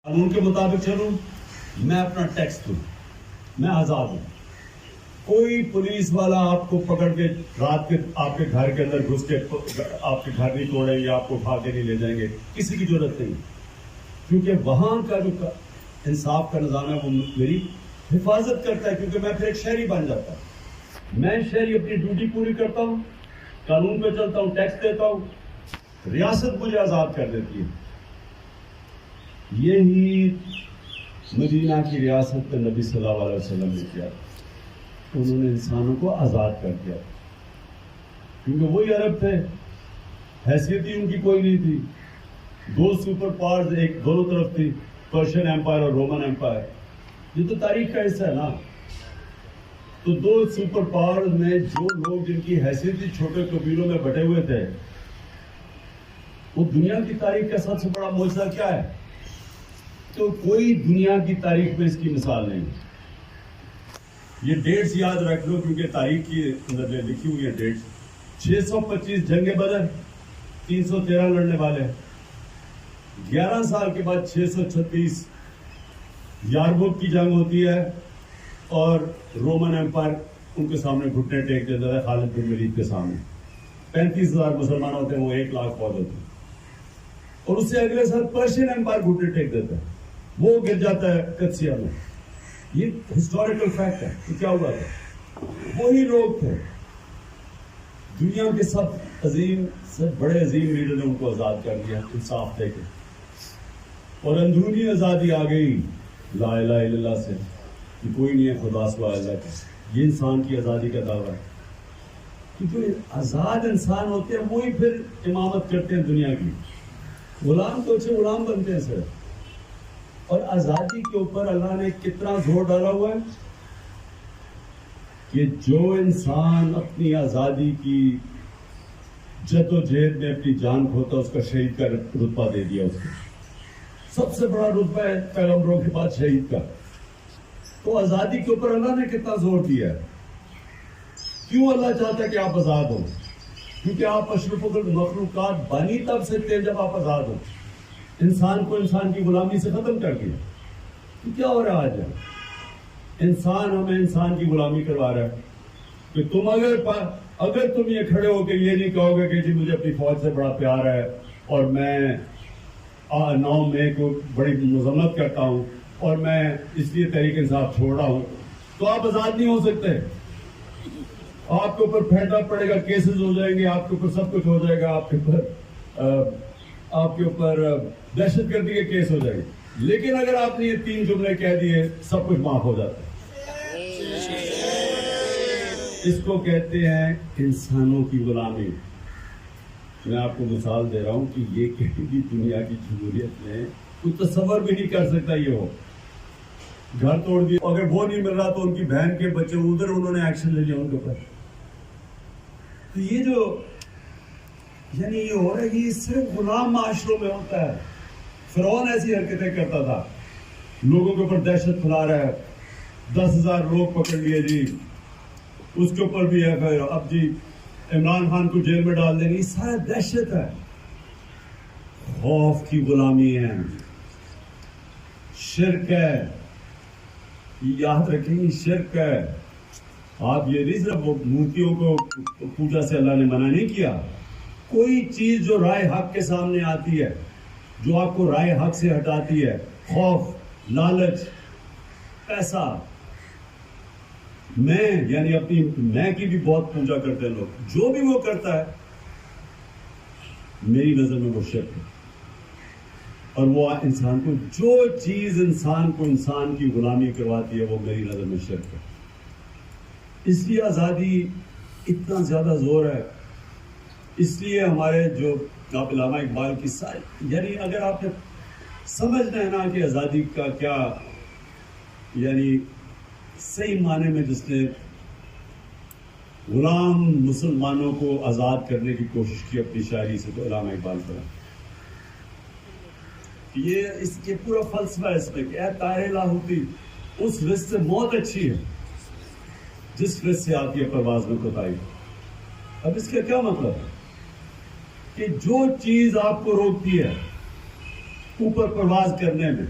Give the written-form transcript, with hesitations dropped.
قانون کے مطابق چلوں، میں اپنا ٹیکس دوں، میں آزاد ہوں. کوئی پولیس والا آپ کو پکڑ کے رات کے آپ کے گھر کے اندر گھس کے آپ کے گھر نہیں توڑیں گے، آپ کو اٹھا کے نہیں لے جائیں گے، کسی کی ضرورت نہیں. کیونکہ وہاں کا جو انصاف کا نظام ہے وہ میری حفاظت کرتا ہے، کیونکہ میں پھر ایک شہری بن جاتا ہوں. میں شہری اپنی ڈیوٹی پوری کرتا ہوں، قانون پہ چلتا ہوں، ٹیکس دیتا ہوں، ریاست مجھے آزاد کر دیتی ہے. یہی مدینہ کی ریاست میں نبی صلی اللہ علیہ وسلم نے کیا. انہوں نے انسانوں کو آزاد کر دیا، کیونکہ وہی عرب تھے، حیثیت ہی ان کی کوئی نہیں تھی. دو سپر پاورز ایک دونوں طرف تھی، پرشین ایمپائر اور رومن ایمپائر. یہ تو تاریخ کا حصہ ہے نا. تو دو سپر پاورز میں جو لوگ جن کی حیثیت ہی چھوٹے قبیلوں میں بٹے ہوئے تھے، وہ دنیا کی تاریخ کا سب سے بڑا معجزہ کیا ہے؟ تو کوئی دنیا کی تاریخ میں اس کی مثال نہیں. یہ ڈیٹس یاد رکھ لو، کیونکہ تاریخ کی اندر لکھی ہوئی ہے ڈیٹس. 625 جنگ بدر، 313 لڑنے والے. 11 سال کے بعد 636 یارموک کی جنگ ہوتی ہے، اور رومن ایمپائر ان کے سامنے گھٹنے ٹیک دیتا ہے خالد بن ولید کے سامنے. 35,000 مسلمان ہوتے ہیں، وہ 1 لاکھ فوج ہوتے ہیں. اور اس سے اگلے سال پرشین ایمپائر گھٹنے ٹیک دیتا ہے، وہ گر جاتا ہے قدسیہ میں. یہ ہسٹوریکل فیکٹ ہے. تو کیا ہوا تھا؟ وہی لوگ تھے. دنیا کے سب بڑے عظیم لیڈر نے ان کو آزاد کر دیا انصاف دے کے. اور اندرونی آزادی آ گئی لا الہ الا اللہ سے کہ کوئی نہیں ہے خدا سوا اللہ کا. یہ انسان کی آزادی کا دعویٰ ہے. کیونکہ آزاد انسان ہوتے ہیں وہی پھر امامت کرتے ہیں دنیا کی. غلام تو اچھے غلام بنتے ہیں سر. اور آزادی کے اوپر اللہ نے کتنا زور ڈالا ہوا ہے کہ جو انسان اپنی آزادی کی جد و جہد میں اپنی جان کھوتا اس کا شہید کا رتبہ دے دیا. اس کو سب سے بڑا رتبہ ہے پیغمبروں کے بعد شہید کا. تو آزادی کے اوپر اللہ نے کتنا زور دیا ہے. کیوں اللہ چاہتا ہے کہ آپ آزاد ہوں؟ کیونکہ آپ اشرف المخلوقات بانی تب سکتے ہیں جب آپ آزاد ہوں. انسان کو انسان کی غلامی سے ختم کر دیا. تو کیا ہو رہا ہے آج؟ انسان ہمیں انسان کی غلامی کروا رہا ہے. کہ تم اگر تم یہ کھڑے ہو کے یہ نہیں کہو گے کہ جی مجھے اپنی فوج سے بڑا پیار ہے اور میں 9 مئی کو بڑی مذمت کرتا ہوں اور میں اس لیے تحریک انصاف چھوڑ رہا ہوں، تو آپ آزاد نہیں ہو سکتے. آپ کے اوپر پھینٹنا پڑے گا، کیسز ہو جائیں گے، آپ کے اوپر سب کچھ ہو جائے گا، آپ کے اوپر دہشت گردی کے کیس ہو جائے گے. لیکن اگر آپ نے یہ 3 جملے کہہ دیے سب کچھ معاف ہو جاتا ہے. اس کو کہتے ہیں انسانوں کی غلامی. میں آپ کو مثال دے رہا ہوں کہ یہ کہیں بھی دنیا کی جمہوریت میں کوئی تصور بھی نہیں کر سکتا یہ ہو. گھر توڑ دیا، اگر وہ نہیں مل رہا تو ان کی بہن کے بچے ادھر انہوں نے ایکشن لے لیا ان کے اوپر. تو یہ جو یعنی یہ ہو رہا ہے یہ صرف غلام معاشروں میں ہوتا ہے. فرعون ایسی حرکتیں کرتا تھا، لوگوں کے اوپر دہشت پھیلا رہا ہے. 10,000 لوگ پکڑ لیے جی، اس کے اوپر بھی ہے. اب جی عمران خان کو جیل میں ڈال دیں گے. یہ سارا دہشت ہے، خوف کی غلامی ہے، شرک ہے. یاد رکھیں گے شرک ہے. آپ یہ نہیں صرف مورتیوں کو پوجا سے اللہ نے منع نہیں کیا. کوئی چیز جو رائے حق کے سامنے آتی ہے، جو آپ کو رائے حق سے ہٹاتی ہے، خوف، لالچ، پیسہ. میں یعنی اپنی میں کی بھی بہت پوجا کرتے ہیں لوگ. جو بھی وہ کرتا ہے میری نظر میں وہ شرک ہے. اور وہ انسان کو جو چیز انسان کو انسان کی غلامی کرواتی ہے وہ میری نظر میں شرک ہے. اس لیے آزادی اتنا زیادہ زور ہے. اس لیے ہمارے جو علامہ اقبال کی یعنی اگر آپ نے سمجھنا ہے نا کہ آزادی کا کیا یعنی صحیح معنی میں جس نے غلام مسلمانوں کو آزاد کرنے کی کوشش کی اپنی شاعری سے، تو علامہ اقبال کا یہ پورا فلسفہ ہے اس میں کہ اے طائر لاہوتی، اس رزق سے موت اچھی ہے جس رزق سے آتی ہے پرواز میں کوتاہی. اب اس کا کیا مطلب ہے کہ جو چیز آپ کو روکتی ہے اوپر پرواز کرنے میں،